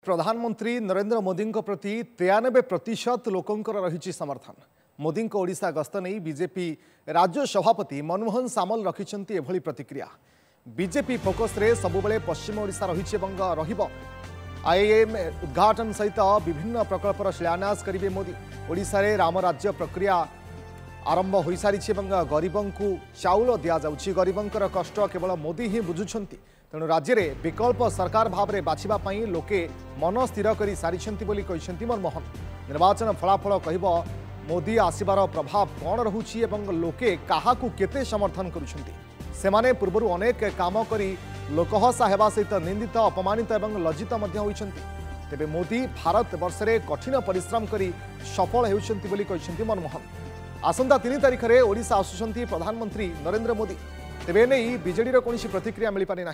प्रधानमंत्री नरेंद्र मोदी प्रति 93% लोकंकर रही समर्थन। मोदी ओडिशा गस्त नहीं बीजेपी राज्य सभापति मनमोहन सामल रखिंट एभली प्रतिक्रिया। बीजेपी फोकस रे सबुबले पश्चिम ओडिशा रही आईएम उद्घाटन सहित विभिन्न प्रकल्पर शिलान्यास करेंगे मोदी। ओडिशा रे राम राज्य प्रक्रिया आरंभ हो सारी गरीबों को चाउल दि जाऊँगी। गरीबंकर कष्ट केवल मोदी ही बुझुंट। तेणु राज्य में विकल्प सरकार भाव में बाछापी लोके मन स्थिर कर सारी मनमोहन। निर्वाचन फलाफल कह मोदी आसबार प्रभाव कौन रोचे लोके क्या केते समर्थन करुँचे। पूर्व अनेक काम करी लोकहसा होगा सहित निंदित अपमानित और लज्जित तेबे मोदी भारत वर्ष में कठिन परिश्रम करी सफल होती मनमोहन। आसंता 3 तारिख में ओडिशा आसुंच प्रधानमंत्री नरेंद्र मोदी। तेबे नहीं बीजेडी कौन प्रतिक्रिया मिल पारि ना।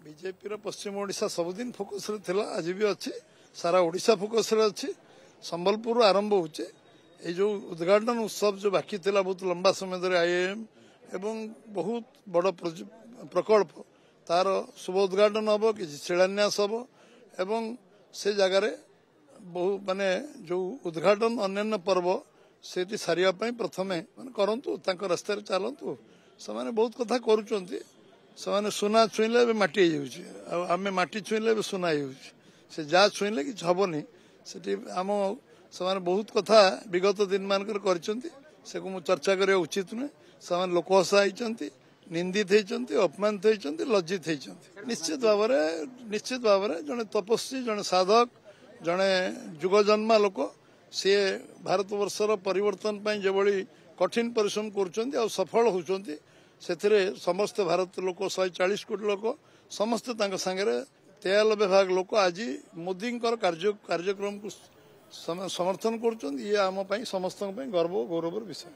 बीजेपी पश्चिम ओडिशा सबुदिन फोकस रे आज भी अच्छी सारा ओडिशा फोकस रे अच्छी। संबलपुर आरंभ होचे ये जो उद्घाटन उत्सव जो बाकी थिला बहुत लंबा समय धरे आईएएम एवं बहुत बड़ प्रकल्प तार शुभ उद्घाटन हम कि शिलान्यास हम एवं से जगार बहु माने जो उद्घाटन अन्य पर्व से सारिया प्रथमे करंतु तांको रास्ता रे चलंतु। से बहुत कथा करूचंती। से सुना छुईले माटी हो आमे माटी छुईले सुना हो से जा छुईले कि हबनी से आम से बहुत कथा विगत दिन मानकर करचंती। से को चर्चा करिया उचित नुहे। से लोक हसा होती निंदित होती अपमानित होती लज्जित होती। निश्चित भाव में जड़े तपस्वी जड़े साधक जड़े जुगजन्मा लोक सी भारत वर्षर परिवर्तन जो कठिन परिश्रम कर सफल होती समस्त भारत लोक 140 कोटी लोक समस्ते सांगे 93 भाग लोक आज मोदी कार्यक्रम को समर्थन कर समस्त गर्व गौरवर विषय।